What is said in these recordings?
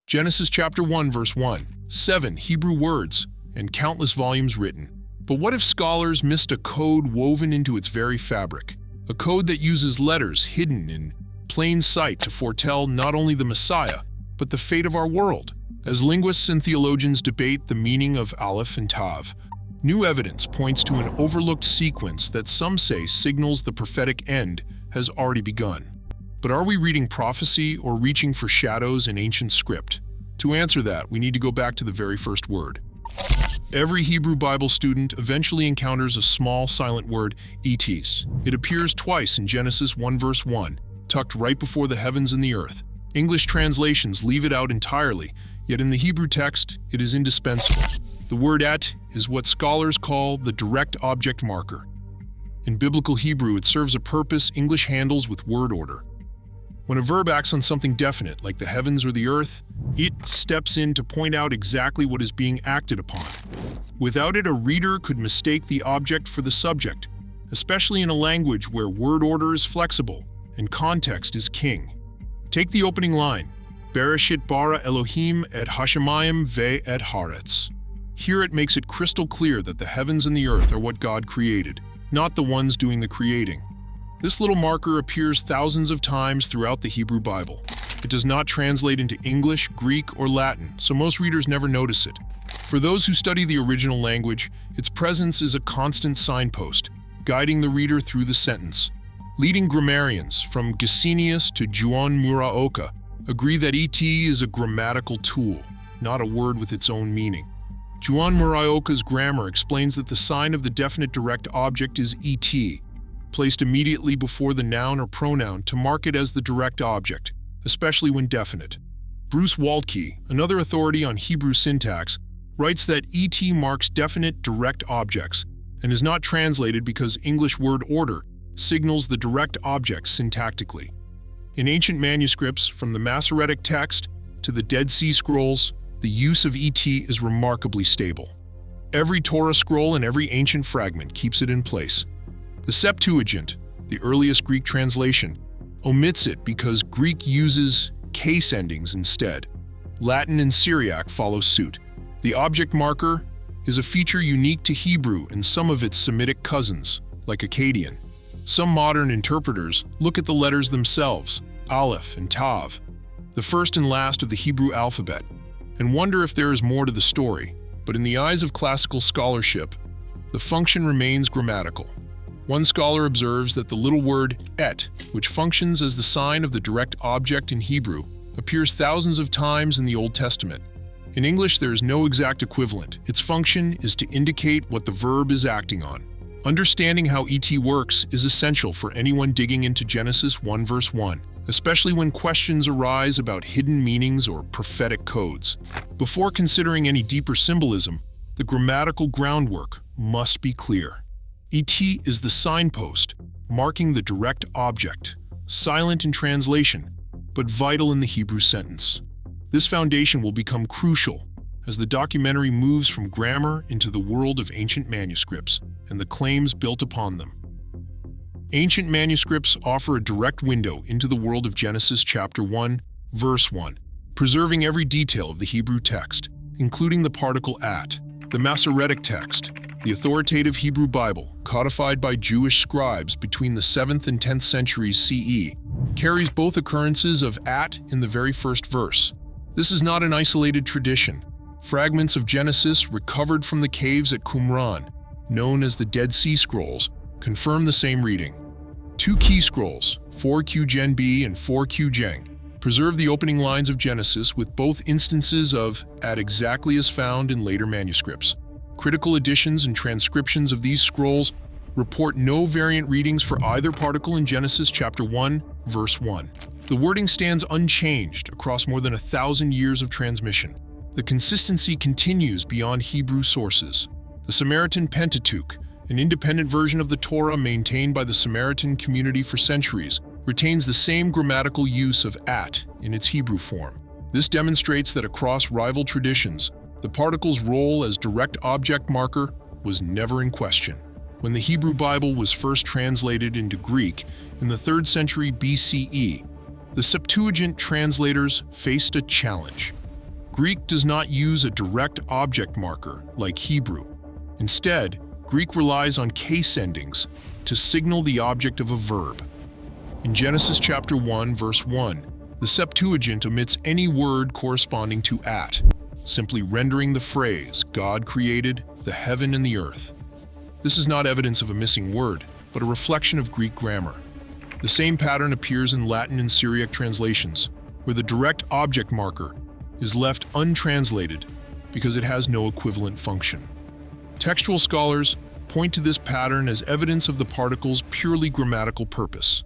Genesis chapter 1, verse 1, 7 Hebrew words, and countless volumes written. But what if scholars missed a code woven into its very fabric? A code that uses letters hidden in plain sight to foretell not only the Messiah, but the fate of our world. As linguists and theologians debate the meaning of Aleph and Tav, new evidence points to an overlooked sequence that some say signals the prophetic end has already begun. But are we reading prophecy or reaching for shadows in ancient script? To answer that, we need to go back to the very first word. Every Hebrew Bible student eventually encounters a small silent word, etis. It appears twice in Genesis 1 verse 1, tucked right before the heavens and the earth. English translations leave it out entirely, yet in the Hebrew text, it is indispensable. The word et is what scholars call the direct object marker. In biblical Hebrew, it serves a purpose English handles with word order. When a verb acts on something definite, like the heavens or the earth, it steps in to point out exactly what is being acted upon. Without it, a reader could mistake the object for the subject, especially in a language where word order is flexible and context is king. Take the opening line, Bereshit bara Elohim et hashamayim ve et haaretz. Here it makes it crystal clear that the heavens and the earth are what God created, not the ones doing the creating. This little marker appears thousands of times throughout the Hebrew Bible. It does not translate into English, Greek, or Latin, so most readers never notice it. For those who study the original language, its presence is a constant signpost, guiding the reader through the sentence. Leading grammarians, from Gesenius to Juan Muraoka, agree that et is a grammatical tool, not a word with its own meaning. Juan Muraoka's grammar explains that the sign of the definite direct object is et, placed immediately before the noun or pronoun to mark it as the direct object, especially when definite. Bruce Waltke, another authority on Hebrew syntax, writes that et marks definite direct objects and is not translated because English word order signals the direct objects syntactically. In ancient manuscripts, from the Masoretic text to the Dead Sea Scrolls, the use of et is remarkably stable. Every Torah scroll and every ancient fragment keeps it in place. The Septuagint, the earliest Greek translation, omits it because Greek uses case endings instead. Latin and Syriac follow suit. The object marker is a feature unique to Hebrew and some of its Semitic cousins, like Akkadian. Some modern interpreters look at the letters themselves, Aleph and Tav, the first and last of the Hebrew alphabet, and wonder if there is more to the story. But in the eyes of classical scholarship, the function remains grammatical. One scholar observes that the little word et, which functions as the sign of the direct object in Hebrew, appears thousands of times in the Old Testament. In English, there is no exact equivalent. Its function is to indicate what the verb is acting on. Understanding how et works is essential for anyone digging into Genesis 1 verse 1, especially when questions arise about hidden meanings or prophetic codes. Before considering any deeper symbolism, the grammatical groundwork must be clear. Et is the signpost, marking the direct object, silent in translation, but vital in the Hebrew sentence. This foundation will become crucial as the documentary moves from grammar into the world of ancient manuscripts and the claims built upon them. Ancient manuscripts offer a direct window into the world of Genesis chapter 1, verse 1, preserving every detail of the Hebrew text, including the particle at. The Masoretic text, the authoritative Hebrew Bible, codified by Jewish scribes between the 7th and 10th centuries CE, carries both occurrences of at in the very first verse. This is not an isolated tradition. Fragments of Genesis recovered from the caves at Qumran, known as the Dead Sea Scrolls, confirm the same reading. Two key scrolls, 4Q Gen B and 4Q Geng, preserve the opening lines of Genesis with both instances of at exactly as found in later manuscripts. Critical editions and transcriptions of these scrolls report no variant readings for either particle in Genesis chapter 1, verse 1. The wording stands unchanged across more than 1,000 years of transmission. The consistency continues beyond Hebrew sources. The Samaritan Pentateuch, an independent version of the Torah maintained by the Samaritan community for centuries, retains the same grammatical use of at in its Hebrew form. This demonstrates that across rival traditions, the particle's role as direct object marker was never in question. When the Hebrew Bible was first translated into Greek in the 3rd century BCE, the Septuagint translators faced a challenge. Greek does not use a direct object marker like Hebrew. Instead, Greek relies on case endings to signal the object of a verb. In Genesis chapter 1, verse 1, the Septuagint omits any word corresponding to at, simply rendering the phrase, God created the heaven and the earth. This is not evidence of a missing word, but a reflection of Greek grammar. The same pattern appears in Latin and Syriac translations, where the direct object marker is left untranslated because it has no equivalent function. Textual scholars point to this pattern as evidence of the particle's purely grammatical purpose.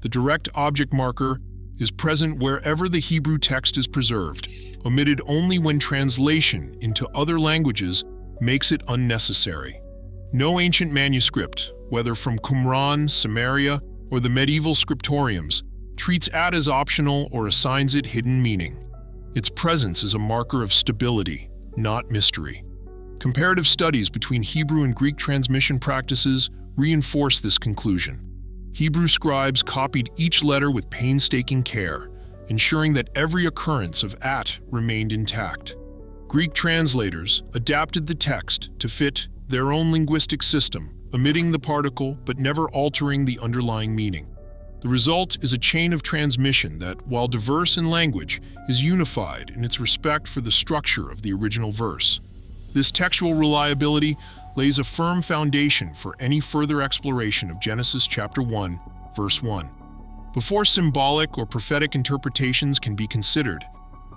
The direct object marker is present wherever the Hebrew text is preserved, omitted only when translation into other languages makes it unnecessary. No ancient manuscript, whether from Qumran, Samaria, or the medieval scriptoriums, treats at as optional or assigns it hidden meaning. Its presence is a marker of stability, not mystery. Comparative studies between Hebrew and Greek transmission practices reinforce this conclusion. Hebrew scribes copied each letter with painstaking care, ensuring that every occurrence of at remained intact. Greek translators adapted the text to fit their own linguistic system, omitting the particle but never altering the underlying meaning. The result is a chain of transmission that, while diverse in language, is unified in its respect for the structure of the original verse. This textual reliability lays a firm foundation for any further exploration of Genesis chapter 1, verse 1. Before symbolic or prophetic interpretations can be considered,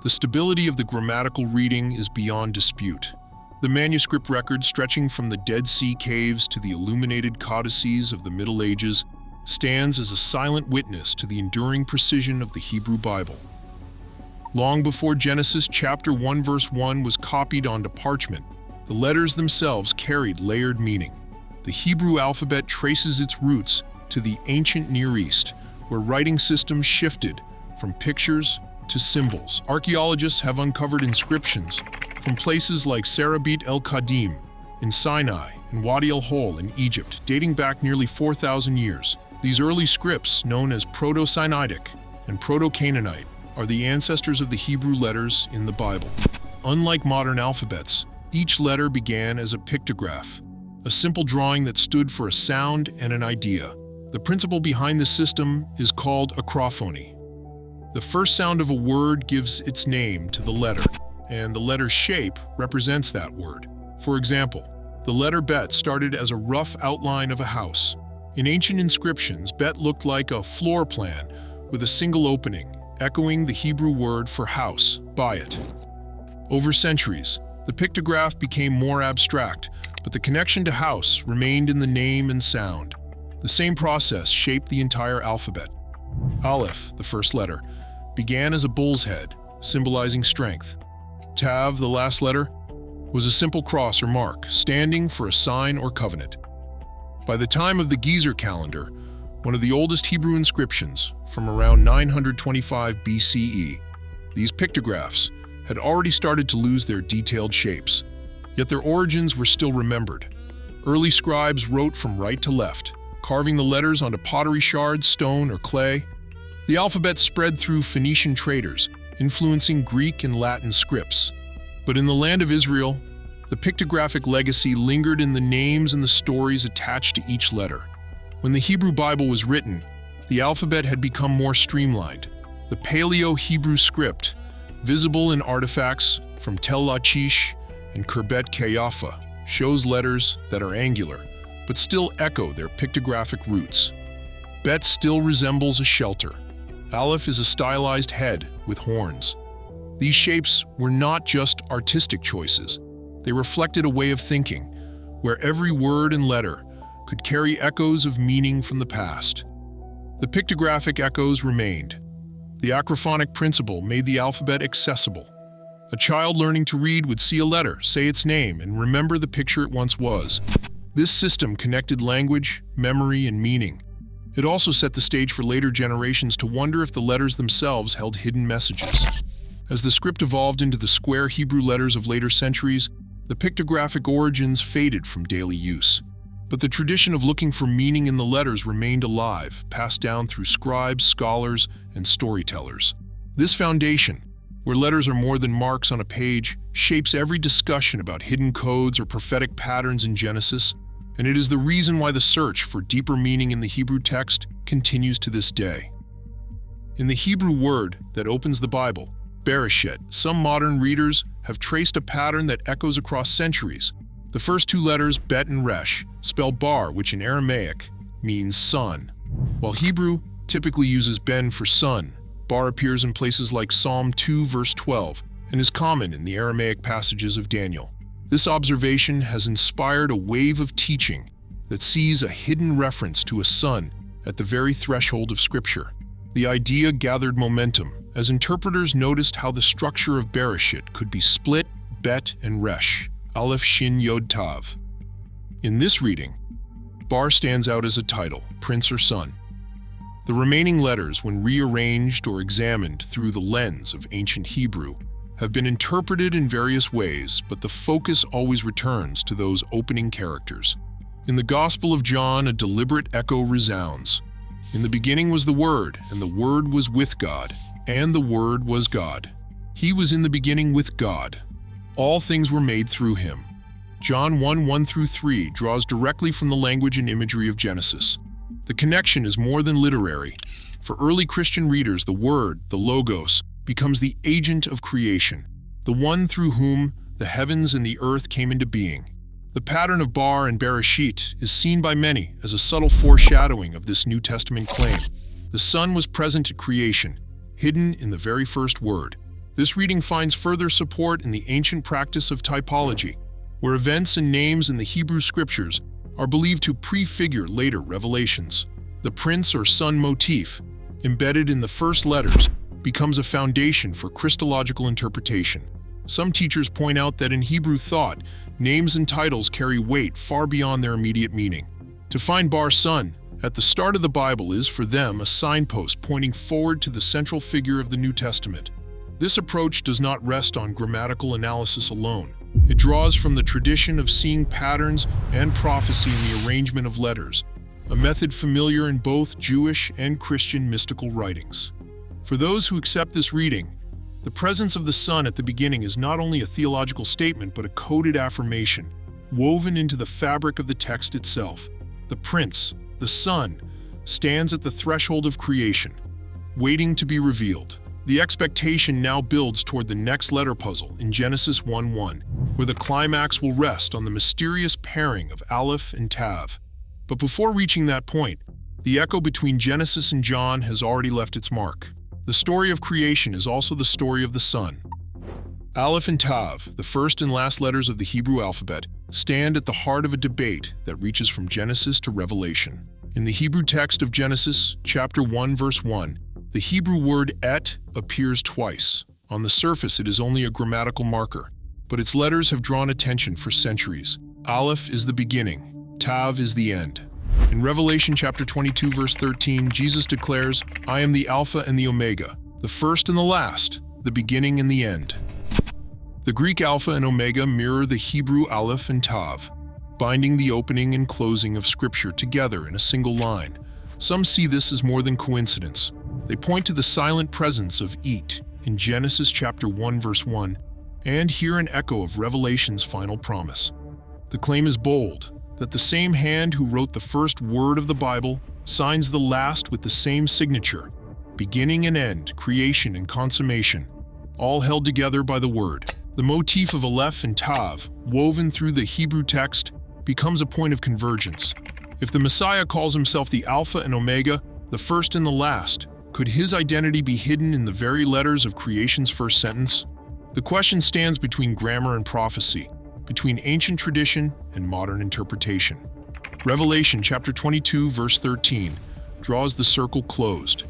the stability of the grammatical reading is beyond dispute. The manuscript record, stretching from the Dead Sea caves to the illuminated codices of the Middle Ages, stands as a silent witness to the enduring precision of the Hebrew Bible. Long before Genesis chapter 1 verse 1 was copied onto parchment, the letters themselves carried layered meaning. The Hebrew alphabet traces its roots to the ancient Near East, where writing systems shifted from pictures to symbols. Archaeologists have uncovered inscriptions from places like Sarabit el-Qadim in Sinai and Wadi el-Hol in Egypt, dating back nearly 4,000 years. These early scripts, known as Proto-Sinaitic and Proto-Canaanite, are the ancestors of the Hebrew letters in the Bible. Unlike modern alphabets, each letter began as a pictograph, a simple drawing that stood for a sound and an idea. The principle behind this system is called acrophony. The first sound of a word gives its name to the letter, and the letter's shape represents that word. For example, the letter Bet started as a rough outline of a house. In ancient inscriptions, Bet looked like a floor plan with a single opening, echoing the Hebrew word for house, bayit. Over centuries, the pictograph became more abstract, but the connection to house remained in the name and sound. The same process shaped the entire alphabet. Aleph, the first letter, began as a bull's head, symbolizing strength. Tav, the last letter, was a simple cross or mark, standing for a sign or covenant. By the time of the Gezer calendar, one of the oldest Hebrew inscriptions, from around 925 BCE, these pictographs had already started to lose their detailed shapes, yet their origins were still remembered. Early scribes wrote from right to left, carving the letters onto pottery shards, stone, or clay. The alphabet spread through Phoenician traders, influencing Greek and Latin scripts. But in the land of Israel, the pictographic legacy lingered in the names and the stories attached to each letter. When the Hebrew Bible was written, the alphabet had become more streamlined. The Paleo-Hebrew script, visible in artifacts from Tel Lachish and Khirbet Qeiyafa, shows letters that are angular, but still echo their pictographic roots. Bet still resembles a shelter. Aleph is a stylized head with horns. These shapes were not just artistic choices. They reflected a way of thinking, where every word and letter could carry echoes of meaning from the past. The pictographic echoes remained. The acrophonic principle made the alphabet accessible. A child learning to read would see a letter, say its name, and remember the picture it once was. This system connected language, memory, and meaning. It also set the stage for later generations to wonder if the letters themselves held hidden messages. As the script evolved into the square Hebrew letters of later centuries, the pictographic origins faded from daily use. But the tradition of looking for meaning in the letters remained alive, passed down through scribes, scholars, and storytellers. This foundation, where letters are more than marks on a page, shapes every discussion about hidden codes or prophetic patterns in Genesis, and it is the reason why the search for deeper meaning in the Hebrew text continues to this day. In the Hebrew word that opens the Bible, Bereshit, some modern readers have traced a pattern that echoes across centuries. The first two letters, Bet and Resh, spell bar, which in Aramaic means son. While Hebrew typically uses ben for son, bar appears in places like Psalm 2 verse 12 and is common in the Aramaic passages of Daniel. This observation has inspired a wave of teaching that sees a hidden reference to a son at the very threshold of Scripture. The idea gathered momentum as interpreters noticed how the structure of Bereshit could be split, Bet and Resh, Aleph Shin Yod Tav. In this reading, bar stands out as a title, prince or son. The remaining letters, when rearranged or examined through the lens of ancient Hebrew, have been interpreted in various ways, but the focus always returns to those opening characters. In the Gospel of John, a deliberate echo resounds. In the beginning was the Word, and the Word was with God, and the Word was God. He was in the beginning with God. All things were made through him. John 1:1-3 draws directly from the language and imagery of Genesis. The connection is more than literary. For early Christian readers, the Word, the Logos, becomes the agent of creation, the one through whom the heavens and the earth came into being. The pattern of bar and Bereshit is seen by many as a subtle foreshadowing of this New Testament claim. The Son was present at creation, hidden in the very first word. This reading finds further support in the ancient practice of typology, where events and names in the Hebrew Scriptures are believed to prefigure later revelations. The prince or son motif, embedded in the first letters, becomes a foundation for Christological interpretation. Some teachers point out that in Hebrew thought, names and titles carry weight far beyond their immediate meaning. To find bar son at the start of the Bible is, for them, a signpost pointing forward to the central figure of the New Testament. This approach does not rest on grammatical analysis alone. It draws from the tradition of seeing patterns and prophecy in the arrangement of letters, a method familiar in both Jewish and Christian mystical writings. For those who accept this reading, the presence of the Son at the beginning is not only a theological statement but a coded affirmation, woven into the fabric of the text itself. The Prince, the Son, stands at the threshold of creation, waiting to be revealed. The expectation now builds toward the next letter puzzle in Genesis 1:1, where the climax will rest on the mysterious pairing of Aleph and Tav. But before reaching that point, the echo between Genesis and John has already left its mark. The story of creation is also the story of the Son. Aleph and Tav, the first and last letters of the Hebrew alphabet, stand at the heart of a debate that reaches from Genesis to Revelation. In the Hebrew text of Genesis, chapter 1, verse 1, the Hebrew word et appears twice. On the surface, it is only a grammatical marker, but its letters have drawn attention for centuries. Aleph is the beginning, Tav is the end. In Revelation chapter 22, verse 13, Jesus declares, "I am the Alpha and the Omega, the first and the last, the beginning and the end." The Greek Alpha and Omega mirror the Hebrew Aleph and Tav, binding the opening and closing of Scripture together in a single line. Some see this as more than coincidence. They point to the silent presence of Et in Genesis chapter 1, verse 1, and hear an echo of Revelation's final promise. The claim is bold, that the same hand who wrote the first word of the Bible signs the last with the same signature, beginning and end, creation and consummation, all held together by the Word. The motif of Aleph and Tav, woven through the Hebrew text, becomes a point of convergence. If the Messiah calls himself the Alpha and Omega, the first and the last, could his identity be hidden in the very letters of creation's first sentence? The question stands between grammar and prophecy, between ancient tradition and modern interpretation. Revelation chapter 22, verse 13, draws the circle closed,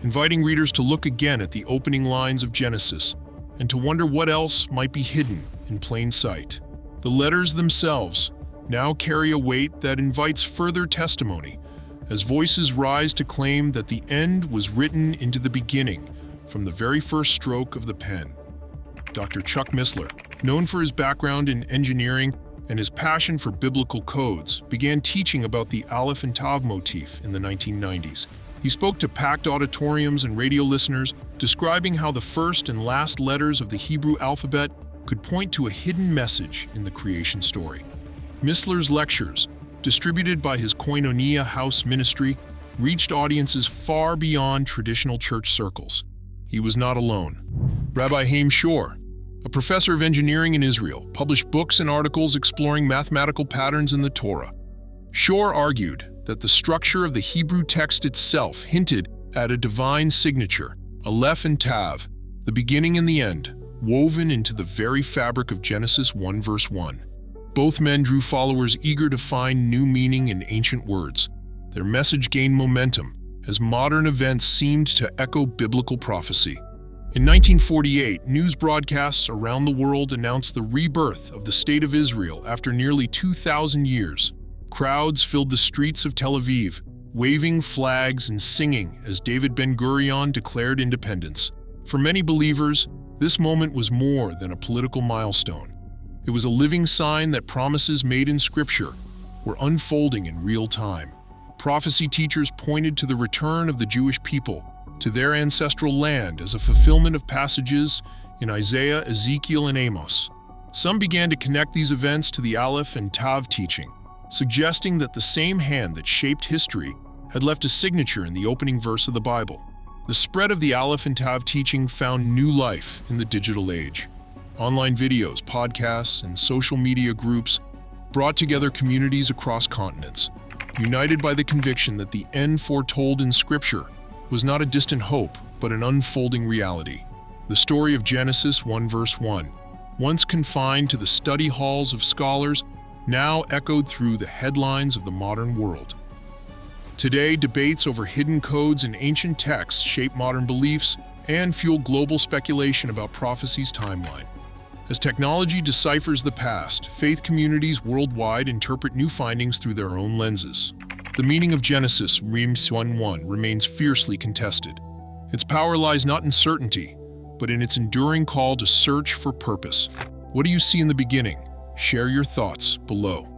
inviting readers to look again at the opening lines of Genesis and to wonder what else might be hidden in plain sight. The letters themselves now carry a weight that invites further testimony, as voices rise to claim that the end was written into the beginning from the very first stroke of the pen. Dr. Chuck Missler, known for his background in engineering and his passion for biblical codes, began teaching about the Aleph and Tav motif in the 1990s. He spoke to packed auditoriums and radio listeners, describing how the first and last letters of the Hebrew alphabet could point to a hidden message in the creation story. Missler's lectures, distributed by his Koinonia House ministry, reached audiences far beyond traditional church circles. He was not alone. Rabbi Haim Shor, a professor of engineering in Israel, published books and articles exploring mathematical patterns in the Torah. Shor argued that the structure of the Hebrew text itself hinted at a divine signature, Aleph and Tav, the beginning and the end, woven into the very fabric of Genesis 1 verse 1. Both men drew followers eager to find new meaning in ancient words. Their message gained momentum as modern events seemed to echo biblical prophecy. In 1948, news broadcasts around the world announced the rebirth of the State of Israel after nearly 2,000 years. Crowds filled the streets of Tel Aviv, waving flags and singing as David Ben-Gurion declared independence. For many believers, this moment was more than a political milestone. It was a living sign that promises made in Scripture were unfolding in real time. Prophecy teachers pointed to the return of the Jewish people to their ancestral land as a fulfillment of passages in Isaiah, Ezekiel, and Amos. Some began to connect these events to the Aleph and Tav teaching, suggesting that the same hand that shaped history had left a signature in the opening verse of the Bible. The spread of the Aleph and Tav teaching found new life in the digital age. Online videos, podcasts, and social media groups brought together communities across continents, united by the conviction that the end foretold in Scripture was not a distant hope, but an unfolding reality. The story of Genesis 1 verse 1, once confined to the study halls of scholars, now echoed through the headlines of the modern world. Today, debates over hidden codes in ancient texts shape modern beliefs and fuel global speculation about prophecy's timeline. As technology deciphers the past, faith communities worldwide interpret new findings through their own lenses. The meaning of Genesis 1:1 remains fiercely contested. Its power lies not in certainty, but in its enduring call to search for purpose. What do you see in the beginning? Share your thoughts below.